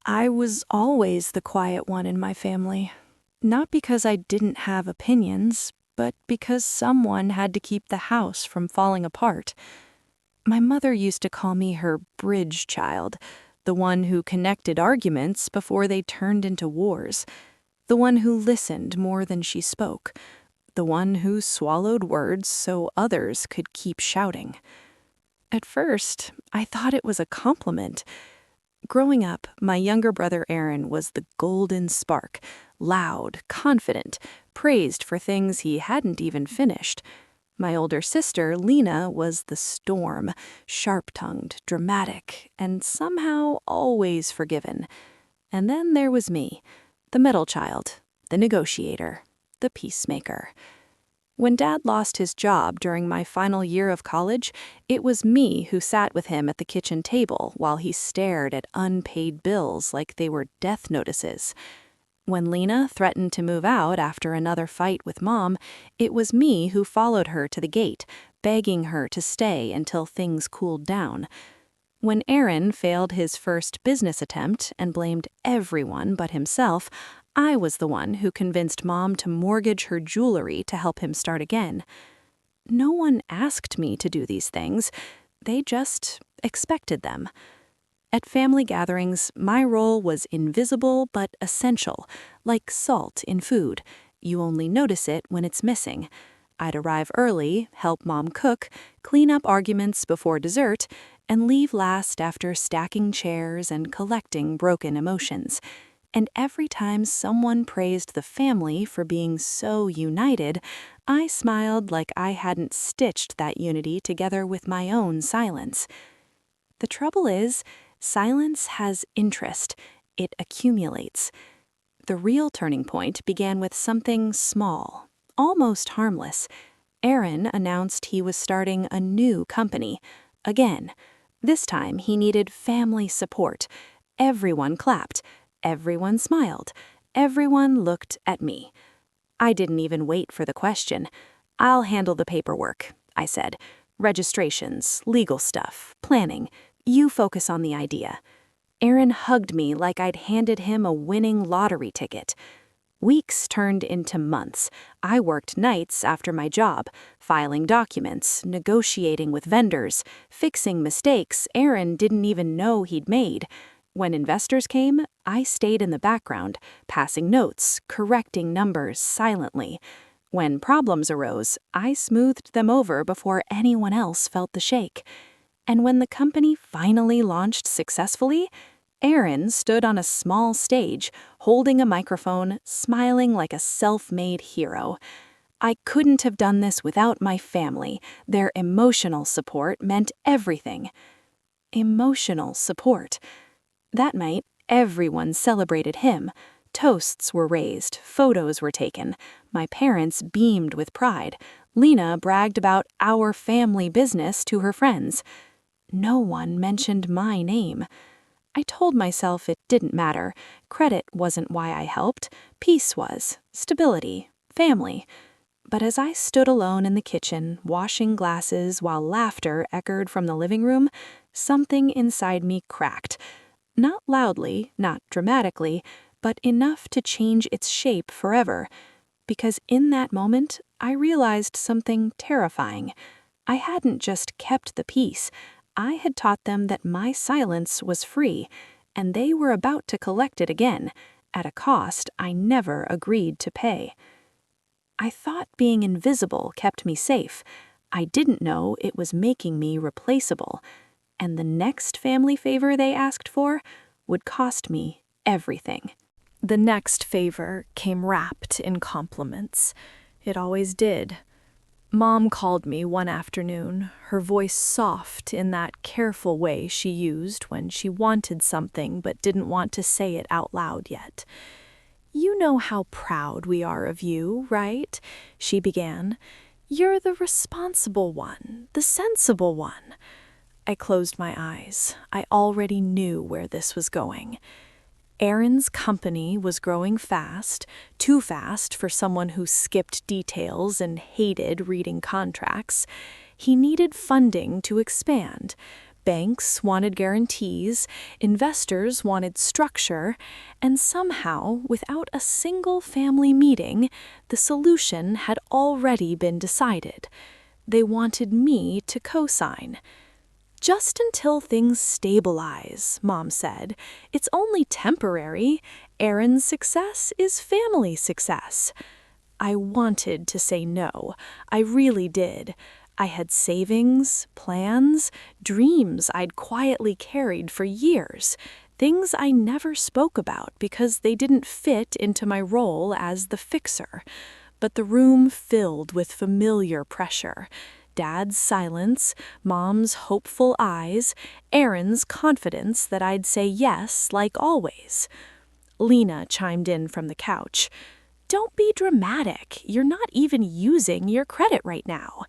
I was always the quiet one in my family. Not because I didn't have opinions, but because someone had to keep the house from falling apart. My mother used to call me her bridge child, the one who connected arguments before they turned into wars, the one who listened more than she spoke, the one who swallowed words so others could keep shouting. At first, I thought it was a compliment. Growing up, my younger brother Aaron was the golden spark, loud, confident, praised for things he hadn't even finished. My older sister, Lena, was the storm, sharp-tongued, dramatic, and somehow always forgiven. And then there was me, the middle child, the negotiator, the peacemaker. When Dad lost his job during my final year of college, it was me who sat with him at the kitchen table while he stared at unpaid bills like they were death notices. When Lena threatened to move out after another fight with Mom, it was me who followed her to the gate, begging her to stay until things cooled down. When Aaron failed his first business attempt and blamed everyone but himself, I was the one who convinced Mom to mortgage her jewelry to help him start again. No one asked me to do these things. They just expected them. At family gatherings, my role was invisible but essential, like salt in food. You only notice it when it's missing. I'd arrive early, help Mom cook, clean up arguments before dessert, and leave last after stacking chairs and collecting broken emotions. And every time someone praised the family for being so united, I smiled like I hadn't stitched that unity together with my own silence. The trouble is, silence has interest. It accumulates. The real turning point began with something small, almost harmless. Aaron announced he was starting a new company. Again. This time he needed family support. Everyone clapped. Everyone smiled. Everyone looked at me. I didn't even wait for the question. "I'll handle the paperwork," I said. "Registrations, legal stuff, planning. You focus on the idea." Aaron hugged me like I'd handed him a winning lottery ticket. Weeks turned into months. I worked nights after my job, filing documents, negotiating with vendors, fixing mistakes Aaron didn't even know he'd made. When investors came, I stayed in the background, passing notes, correcting numbers silently. When problems arose, I smoothed them over before anyone else felt the shake. And when the company finally launched successfully, Aaron stood on a small stage, holding a microphone, smiling like a self-made hero. I couldn't have done this without my family. Their emotional support meant everything. Emotional support. That night, everyone celebrated him. Toasts were raised, photos were taken. My parents beamed with pride. Lena bragged about our family business to her friends. No one mentioned my name. I told myself it didn't matter. Credit wasn't why I helped. Peace was. Stability. Family. But as I stood alone in the kitchen, washing glasses while laughter echoed from the living room, something inside me cracked. Not loudly, not dramatically, but enough to change its shape forever. Because in that moment, I realized something terrifying. I hadn't just kept the peace. I had taught them that my silence was free, and they were about to collect it again, at a cost I never agreed to pay. I thought being invisible kept me safe. I didn't know it was making me replaceable. And the next family favor they asked for would cost me everything. The next favor came wrapped in compliments. It always did. Mom called me one afternoon, her voice soft in that careful way she used when she wanted something but didn't want to say it out loud yet. "You know how proud we are of you, right?" she began. "You're the responsible one, the sensible one." I closed my eyes. I already knew where this was going. Aaron's company was growing fast, too fast for someone who skipped details and hated reading contracts. He needed funding to expand, Banks wanted guarantees, investors wanted structure, and somehow, without a single family meeting, the solution had already been decided. They wanted me to co-sign. "Just until things stabilize," Mom said. "It's only temporary. Aaron's success is family success." I wanted to say no. I really did. I had savings, plans, dreams I'd quietly carried for years, things I never spoke about because they didn't fit into my role as the fixer. But the room filled with familiar pressure. Dad's silence, Mom's hopeful eyes, Aaron's confidence that I'd say yes like always. Lena chimed in from the couch. "Don't be dramatic. You're not even using your credit right now."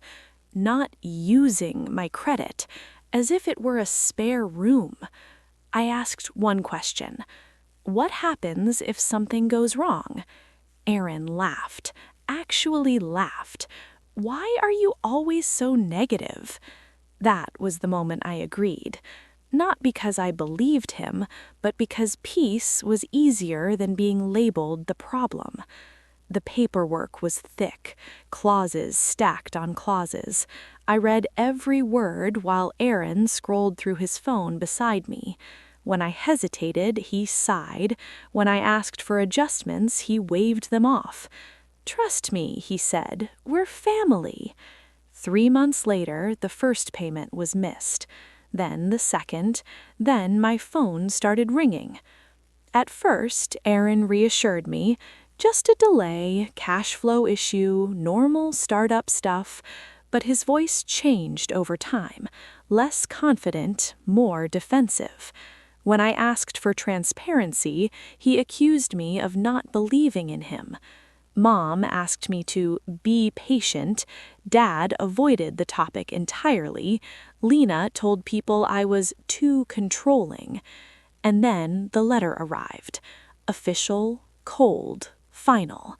Not using my credit, as if it were a spare room. I asked one question. "What happens if something goes wrong?" Aaron laughed, actually laughed. "Why are you always so negative?" That was the moment I agreed. Not because I believed him, but because peace was easier than being labeled the problem. The paperwork was thick, clauses stacked on clauses. I read every word while Aaron scrolled through his phone beside me. When I hesitated, he sighed. When I asked for adjustments, he waved them off. "Trust me," he said, "we're family." 3 months later, the first payment was missed. Then the second. Then my phone started ringing. At first, Aaron reassured me. Just a delay, cash flow issue, normal startup stuff. But his voice changed over time. Less confident, more defensive. When I asked for transparency, he accused me of not believing in him. Mom asked me to be patient. Dad avoided the topic entirely. Lena told people I was too controlling. And then the letter arrived. Official, cold, final.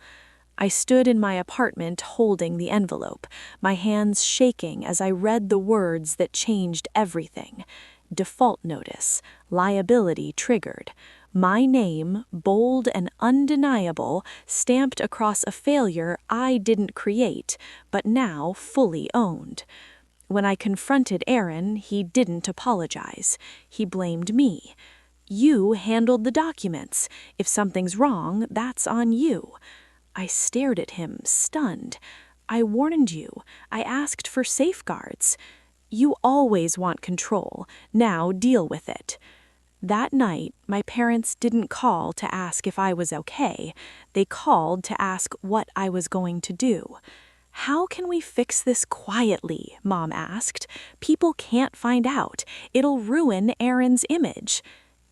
I stood in my apartment holding the envelope, my hands shaking as I read the words that changed everything. Default notice, liability triggered. My name, bold and undeniable, stamped across a failure I didn't create, but now fully owned. When I confronted Aaron, he didn't apologize. He blamed me. "You handled the documents. If something's wrong, that's on you." I stared at him, stunned. "I warned you. I asked for safeguards." "You always want control. Now deal with it." That night, my parents didn't call to ask if I was okay. They called to ask what I was going to do. "How can we fix this quietly?" Mom asked. "People can't find out. It'll ruin Aaron's image."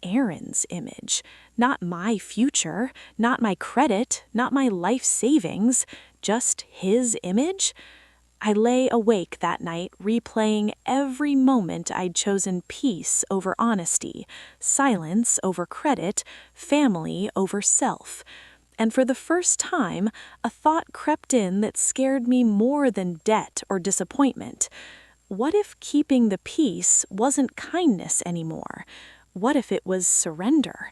Aaron's image. Not my future, not my credit, not my life savings, just his image. I lay awake that night replaying every moment I'd chosen peace over honesty, silence over credit, family over self. And for the first time, a thought crept in that scared me more than debt or disappointment. What if keeping the peace wasn't kindness anymore? What if it was surrender?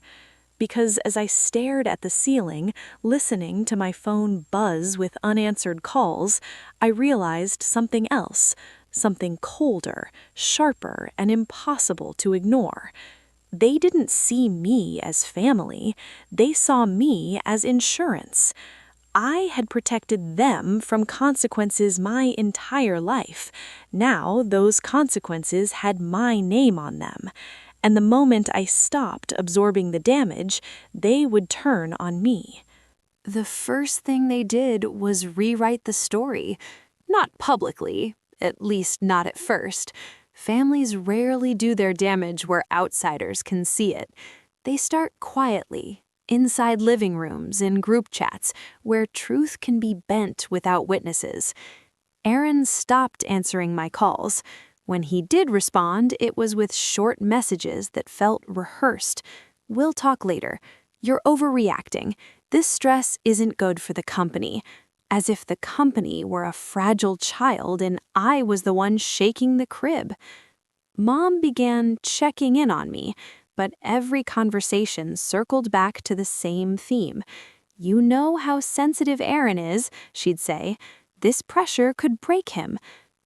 Because as I stared at the ceiling, listening to my phone buzz with unanswered calls, I realized something else, something colder, sharper, and impossible to ignore. They didn't see me as family. They saw me as insurance. I had protected them from consequences my entire life. Now those consequences had my name on them. And the moment I stopped absorbing the damage, they would turn on me. The first thing they did was rewrite the story. Not publicly, at least not at first. Families rarely do their damage where outsiders can see it. They start quietly, inside living rooms, in group chats, where truth can be bent without witnesses. Aaron stopped answering my calls. When he did respond, it was with short messages that felt rehearsed. "We'll talk later. You're overreacting. This stress isn't good for the company." As if the company were a fragile child and I was the one shaking the crib. Mom began checking in on me, but every conversation circled back to the same theme. "You know how sensitive Aaron is," she'd say. "This pressure could break him."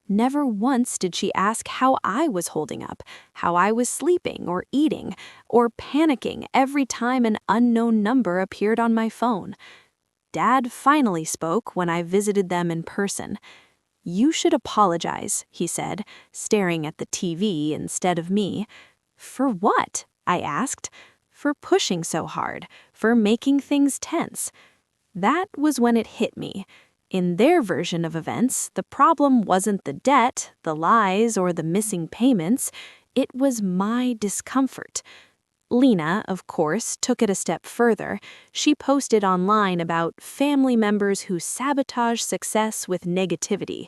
Never once did she ask how I was holding up, how I was sleeping or eating, or panicking every time an unknown number appeared on my phone. Dad finally spoke when I visited them in person. "You should apologize," he said, staring at the TV instead of me. "For what?" I asked. "For pushing so hard, for making things tense." That was when it hit me. In their version of events, the problem wasn't the debt, the lies, or the missing payments. It was my discomfort. Lena, of course, took it a step further. She posted online about family members who sabotage success with negativity.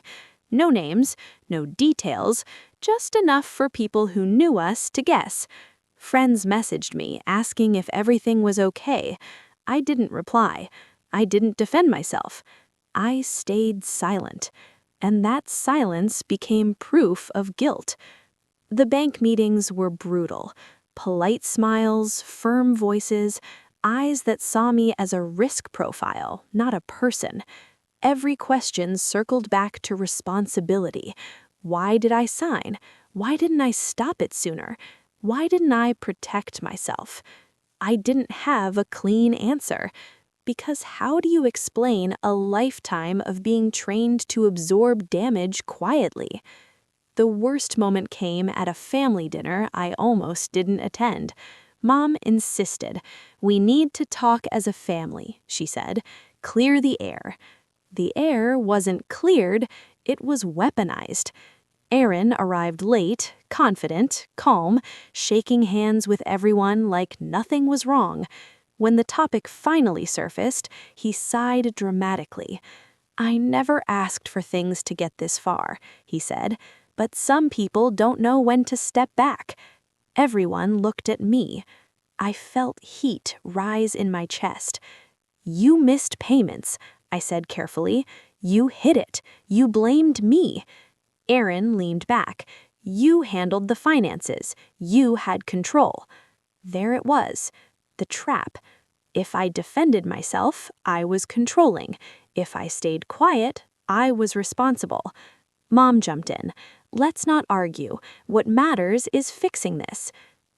No names, no details, just enough for people who knew us to guess. Friends messaged me asking if everything was okay. I didn't reply. I didn't defend myself. I stayed silent, and that silence became proof of guilt. The bank meetings were brutal. Polite smiles, firm voices, eyes that saw me as a risk profile, not a person. Every question circled back to responsibility. Why did I sign? Why didn't I stop it sooner? Why didn't I protect myself? I didn't have a clean answer. Because how do you explain a lifetime of being trained to absorb damage quietly? The worst moment came at a family dinner I almost didn't attend. Mom insisted. "We need to talk as a family," she said. "Clear the air." The air wasn't cleared, it was weaponized. Aaron arrived late, confident, calm, shaking hands with everyone like nothing was wrong. When the topic finally surfaced, he sighed dramatically. "I never asked for things to get this far," he said, "but some people don't know when to step back." Everyone looked at me. I felt heat rise in my chest. "You missed payments," I said carefully. "You hid it. You blamed me." Aaron leaned back. "You handled the finances. You had control." There it was. The trap. If I defended myself, I was controlling. If I stayed quiet, I was responsible. Mom jumped in. "Let's not argue. What matters is fixing this."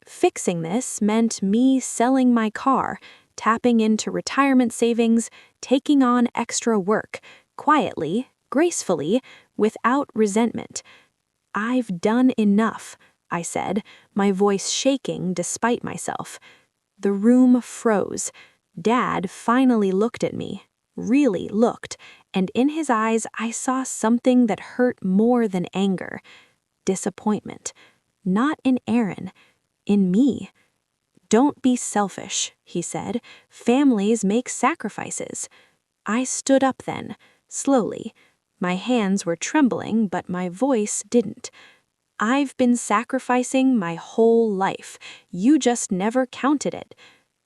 Fixing this meant me selling my car, tapping into retirement savings, taking on extra work, quietly, gracefully, without resentment. "I've done enough," I said, my voice shaking despite myself. The room froze. Dad finally looked at me, really looked, and in his eyes I saw something that hurt more than anger. Disappointment. Not in Aaron, in me. "Don't be selfish," he said. "Families make sacrifices." I stood up then, slowly. My hands were trembling, but my voice didn't. "I've been sacrificing my whole life. You just never counted it."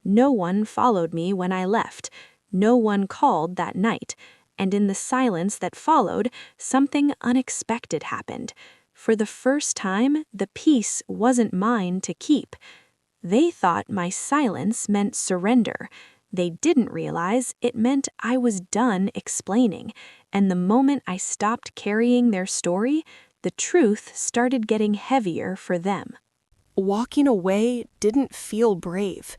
No one followed me when I left. No one called that night. And in the silence that followed, something unexpected happened. For the first time, the peace wasn't mine to keep. They thought my silence meant surrender. They didn't realize it meant I was done explaining. And the moment I stopped carrying their story, the truth started getting heavier for them. Walking away didn't feel brave.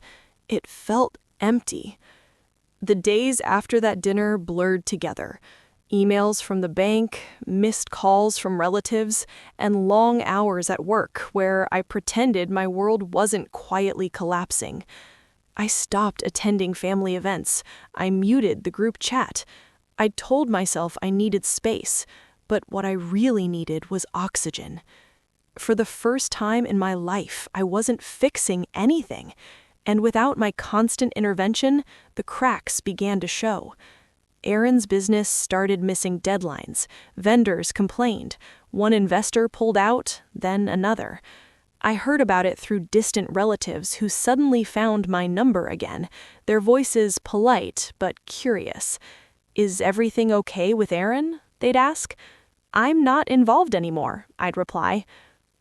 It felt empty. The days after that dinner blurred together. Emails from the bank, missed calls from relatives, and long hours at work where I pretended my world wasn't quietly collapsing. I stopped attending family events. I muted the group chat. I told myself I needed space, but what I really needed was oxygen. For the first time in my life, I wasn't fixing anything. And without my constant intervention, the cracks began to show. Aaron's business started missing deadlines. Vendors complained. One investor pulled out, then another. I heard about it through distant relatives who suddenly found my number again, their voices polite but curious. "Is everything okay with Aaron?" they'd ask. "I'm not involved anymore," I'd reply.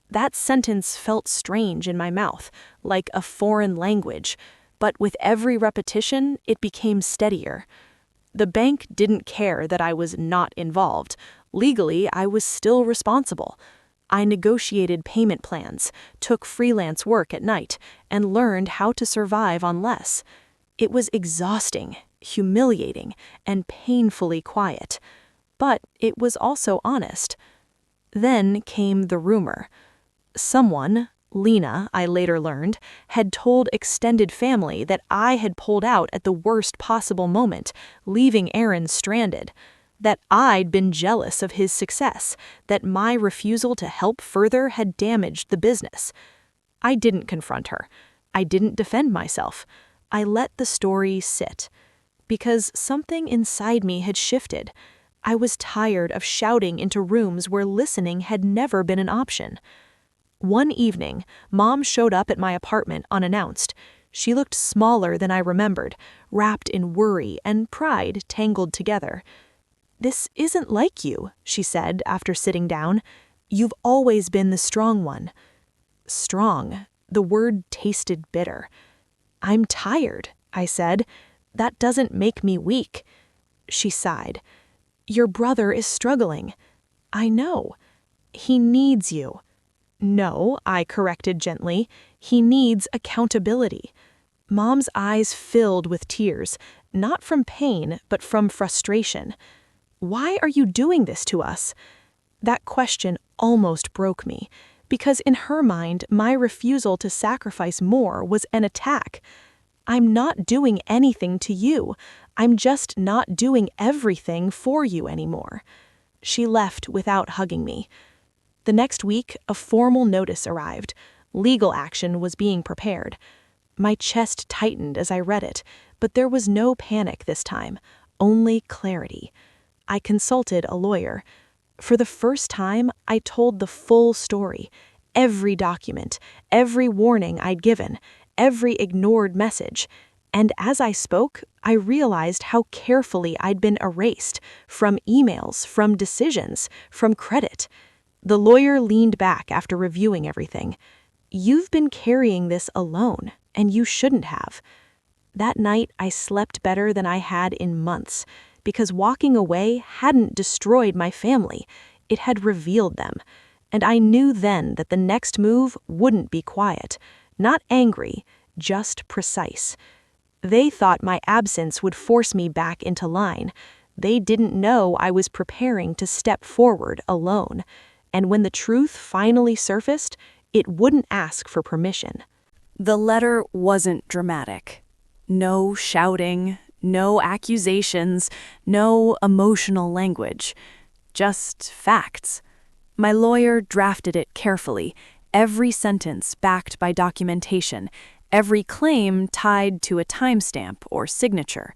That sentence felt strange in my mouth, like a foreign language, but with every repetition, it became steadier. The bank didn't care that I was not involved. Legally, I was still responsible. I negotiated payment plans, took freelance work at night, and learned how to survive on less. It was exhausting, humiliating, and painfully quiet. But it was also honest. Then came the rumor. Someone, Lena, I later learned, had told extended family that I had pulled out at the worst possible moment, leaving Aaron stranded. That I'd been jealous of his success, that my refusal to help further had damaged the business. I didn't confront her. I didn't defend myself. I let the story sit. Because something inside me had shifted. I was tired of shouting into rooms where listening had never been an option. One evening, Mom showed up at my apartment unannounced. She looked smaller than I remembered, wrapped in worry and pride tangled together. "This isn't like you," she said after sitting down. "You've always been the strong one." Strong. The word tasted bitter. "I'm tired," I said. "That doesn't make me weak." She sighed. "Your brother is struggling." "I know." "He needs you." "No," I corrected gently. "He needs accountability." Mom's eyes filled with tears, not from pain, but from frustration. "Why are you doing this to us?" That question almost broke me, because in her mind, my refusal to sacrifice more was an attack. "I'm not doing anything to you. I'm just not doing everything for you anymore." She left without hugging me. The next week, a formal notice arrived. Legal action was being prepared. My chest tightened as I read it, but there was no panic this time, only clarity. I consulted a lawyer. For the first time, I told the full story, every document, every warning I'd given, every ignored message. And as I spoke, I realized how carefully I'd been erased from emails, from decisions, from credit. The lawyer leaned back after reviewing everything. "You've been carrying this alone, and you shouldn't have." That night, I slept better than I had in months, because walking away hadn't destroyed my family, it had revealed them. And I knew then that the next move wouldn't be quiet, not angry, just precise. They thought my absence would force me back into line. They didn't know I was preparing to step forward alone. And when the truth finally surfaced, it wouldn't ask for permission. The letter wasn't dramatic. No shouting, no accusations, no emotional language. Just facts. My lawyer drafted it carefully, every sentence backed by documentation, every claim tied to a timestamp or signature.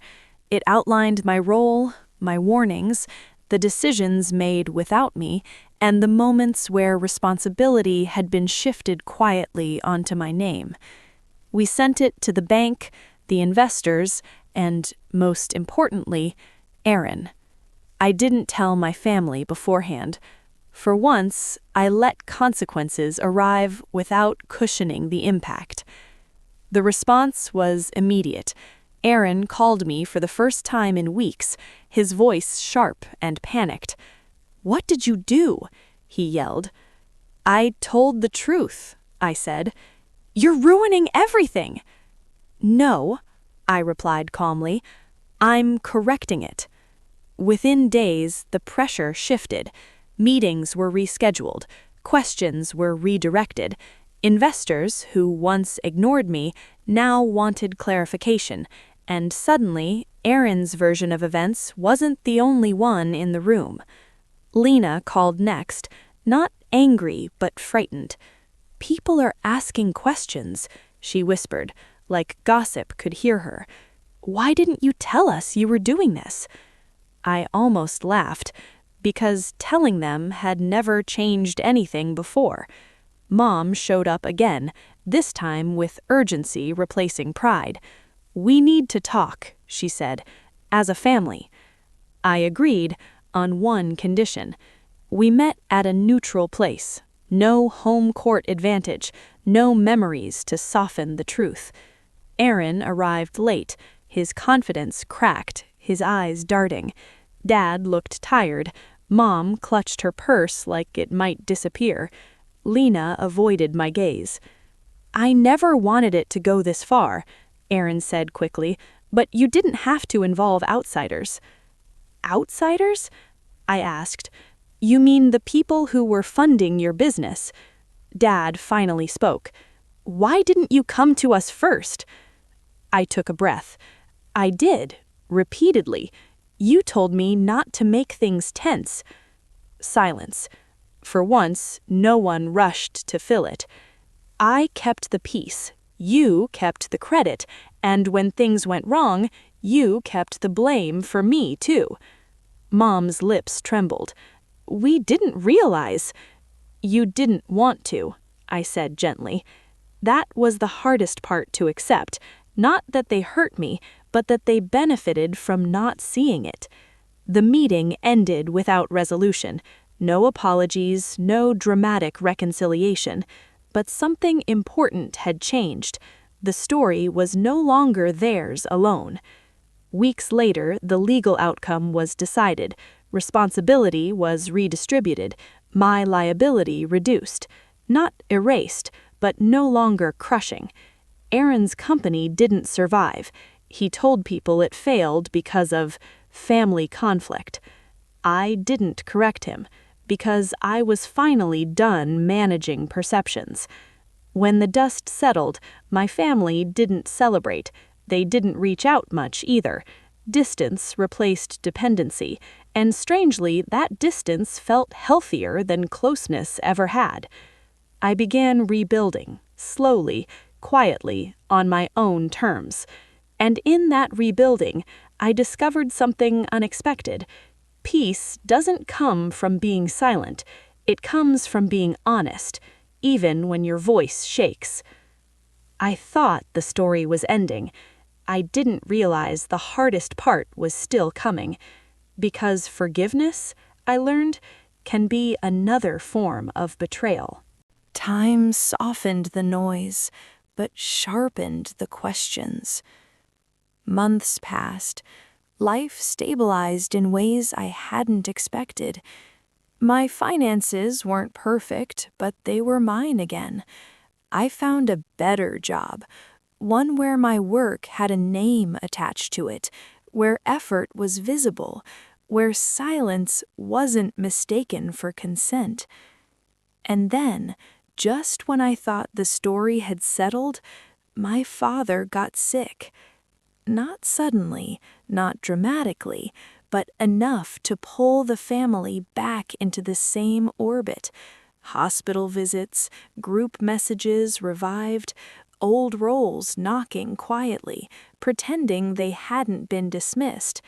It outlined my role, my warnings, the decisions made without me, and the moments where responsibility had been shifted quietly onto my name. We sent it to the bank, the investors, and, most importantly, Aaron. I didn't tell my family beforehand. For once, I let consequences arrive without cushioning the impact. The response was immediate. Aaron called me for the first time in weeks, his voice sharp and panicked. "What did you do?" he yelled. "I told the truth," I said. "You're ruining everything." "No," I replied calmly. "I'm correcting it." Within days, the pressure shifted. Meetings were rescheduled. Questions were redirected. Investors, who once ignored me, now wanted clarification. And suddenly, Aaron's version of events wasn't the only one in the room. Lena called next, not angry but frightened. "People are asking questions," she whispered, like gossip could hear her. "Why didn't you tell us you were doing this?" I almost laughed, because telling them had never changed anything before. Mom showed up again, this time with urgency replacing pride. "We need to talk," she said, "as a family." I agreed, on one condition. We met at a neutral place, No home court advantage, no memories to soften the truth. Aaron arrived late, his confidence cracked, his eyes darting. Dad looked tired. Mom clutched her purse like it might disappear. Lena avoided my gaze. "I never wanted it to go this far," Aaron said quickly, "but you didn't have to involve outsiders." "Outsiders?" I asked. "You mean the people who were funding your business?" Dad finally spoke. "Why didn't you come to us first?" I took a breath. "I did, repeatedly. You told me not to make things tense." Silence. For once, no one rushed to fill it. I kept the peace, you kept the credit, and when things went wrong, you kept the blame for me too. Mom's lips trembled. "We didn't realize." "You didn't want to," I said gently. That was the hardest part to accept, not that they hurt me, but that they benefited from not seeing it. The meeting ended without resolution. No apologies, no dramatic reconciliation. But something important had changed. The story was no longer theirs alone. Weeks later, the legal outcome was decided. Responsibility was redistributed, my liability reduced. Not erased, but no longer crushing. Aaron's company didn't survive. He told people it failed because of family conflict. I didn't correct him, because I was finally done managing perceptions. When the dust settled, my family didn't celebrate. They didn't reach out much either. Distance replaced dependency, and strangely, that distance felt healthier than closeness ever had. I began rebuilding, slowly, quietly, on my own terms. And in that rebuilding, I discovered something unexpected. Peace doesn't come from being silent. It comes from being honest, even when your voice shakes. I thought the story was ending. I didn't realize the hardest part was still coming. Because forgiveness, I learned, can be another form of betrayal. Time softened the noise, but sharpened the questions. Months passed. Life stabilized in ways I hadn't expected. My finances weren't perfect, but they were mine again. I found a better job, one where my work had a name attached to it, where effort was visible, where silence wasn't mistaken for consent. And then, just when I thought the story had settled, my father got sick. Not suddenly, not dramatically, but enough to pull the family back into the same orbit. Hospital visits, group messages revived, old roles knocking quietly, pretending they hadn't been dismissed.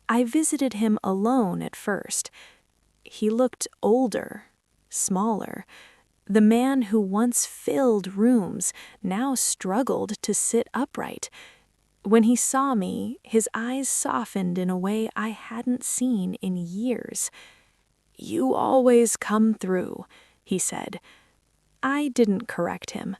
I visited him alone at first. He looked older, smaller. The man who once filled rooms now struggled to sit upright. When he saw me, his eyes softened in a way I hadn't seen in years. "You always come through," he said. I didn't correct him.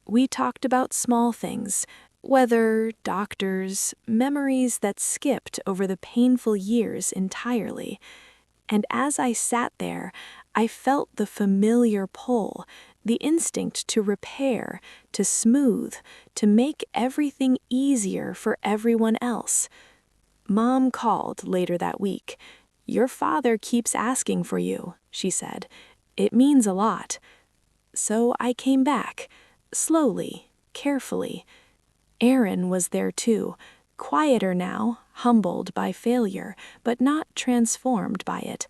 We talked about small things, weather, doctors, memories that skipped over the painful years entirely. And as I sat there, I felt the familiar pull, the instinct to repair, to smooth, to make everything easier for everyone else. Mom called later that week. "Your father keeps asking for you," she said. "It means a lot." So I came back, slowly, carefully. Aaron was there too, quieter now, humbled by failure, but not transformed by it.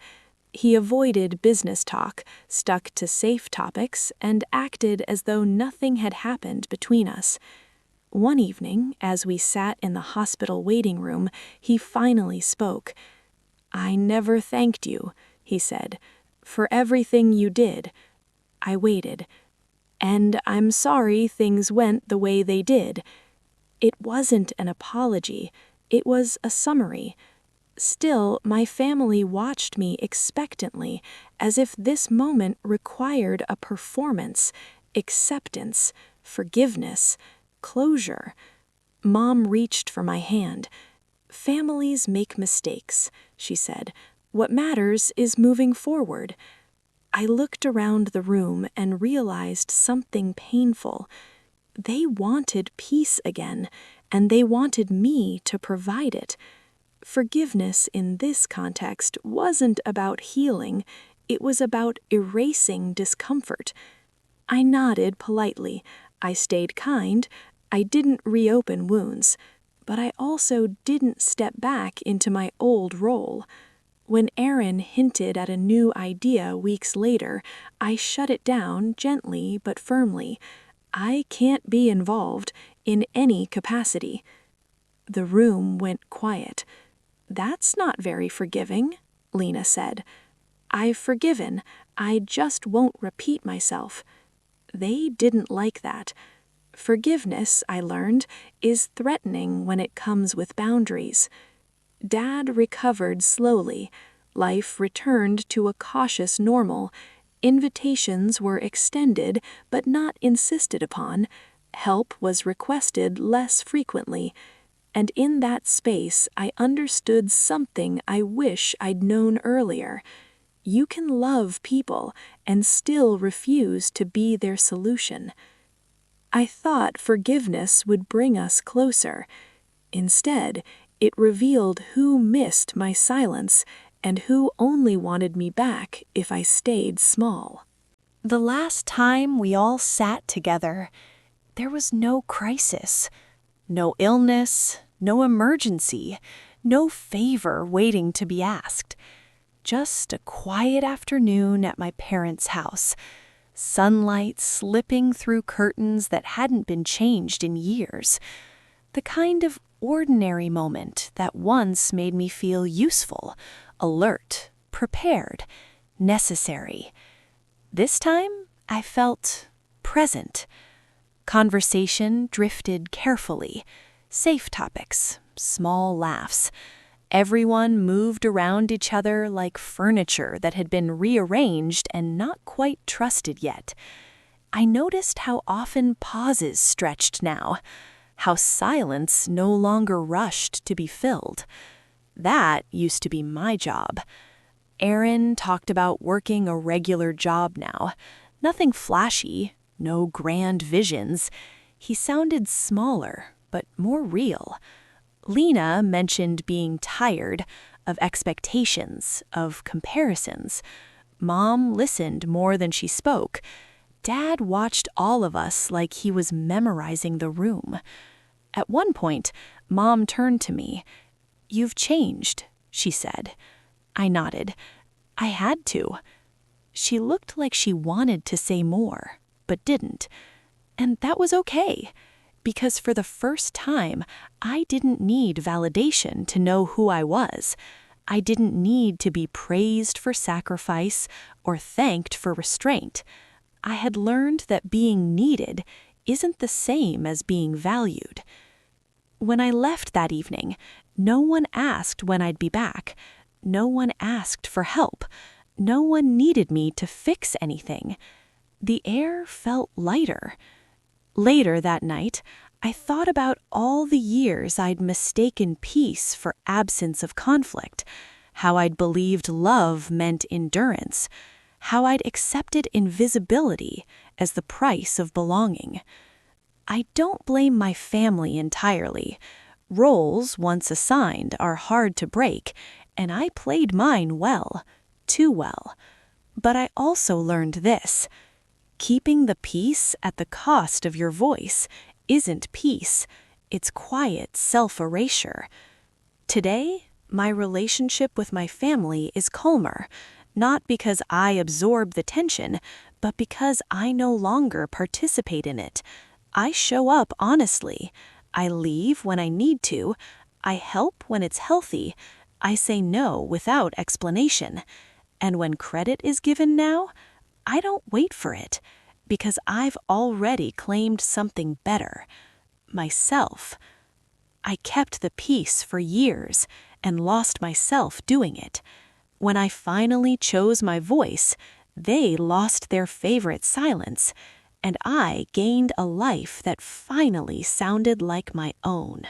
He avoided business talk, stuck to safe topics, and acted as though nothing had happened between us. One evening, as we sat in the hospital waiting room, he finally spoke. "I never thanked you," he said, "for everything you did." I waited. "And I'm sorry things went the way they did." It wasn't an apology. It was a summary. Still, my family watched me expectantly, as if this moment required a performance, acceptance, forgiveness, closure. Mom reached for my hand. "Families make mistakes," she said. "What matters is moving forward." I looked around the room and realized something painful. They wanted peace again, and they wanted me to provide it. Forgiveness in this context wasn't about healing, it was about erasing discomfort. I nodded politely. I stayed kind. I didn't reopen wounds. But I also didn't step back into my old role. When Aaron hinted at a new idea weeks later, I shut it down gently but firmly. I can't be involved in any capacity. The room went quiet. "That's not very forgiving," Lena said. "I've forgiven. I just won't repeat myself." They didn't like that. Forgiveness, I learned, is threatening when it comes with boundaries. Dad recovered slowly. Life returned to a cautious normal. Invitations were extended but not insisted upon. Help was requested less frequently. And in that space, I understood something I wish I'd known earlier. You can love people and still refuse to be their solution. I thought forgiveness would bring us closer. Instead, it revealed who missed my silence and who only wanted me back if I stayed small. The last time we all sat together, there was no crisis, no illness, no emergency, no favor waiting to be asked. Just a quiet afternoon at my parents' house, sunlight slipping through curtains that hadn't been changed in years. The kind of ordinary moment that once made me feel useful, alert, prepared, necessary. This time, I felt present. Conversation drifted carefully. Safe topics, small laughs. Everyone moved around each other like furniture that had been rearranged and not quite trusted yet. I noticed how often pauses stretched now, how silence no longer rushed to be filled. That used to be my job. Aaron talked about working a regular job now. Nothing flashy, no grand visions. He sounded smaller, but more real. Lena mentioned being tired of expectations, of comparisons. Mom listened more than she spoke. Dad watched all of us like he was memorizing the room. At one point, Mom turned to me. "You've changed," she said. I nodded. I had to. She looked like she wanted to say more, but didn't. And that was okay, because for the first time, I didn't need validation to know who I was. I didn't need to be praised for sacrifice or thanked for restraint. I had learned that being needed isn't the same as being valued. When I left that evening, no one asked when I'd be back. No one asked for help. No one needed me to fix anything. The air felt lighter. Later that night, I thought about all the years I'd mistaken peace for absence of conflict, how I'd believed love meant endurance, how I'd accepted invisibility as the price of belonging. I don't blame my family entirely. Roles once assigned are hard to break, and I played mine well, too well. But I also learned this: keeping the peace at the cost of your voice isn't peace, it's quiet self-erasure. Today, my relationship with my family is calmer, not because I absorb the tension, but because I no longer participate in it. I show up honestly. I leave when I need to. I help when it's healthy. I say no without explanation. And when credit is given now, I don't wait for it, because I've already claimed something better: myself. I kept the peace for years, and lost myself doing it. When I finally chose my voice, they lost their favorite silence, and I gained a life that finally sounded like my own.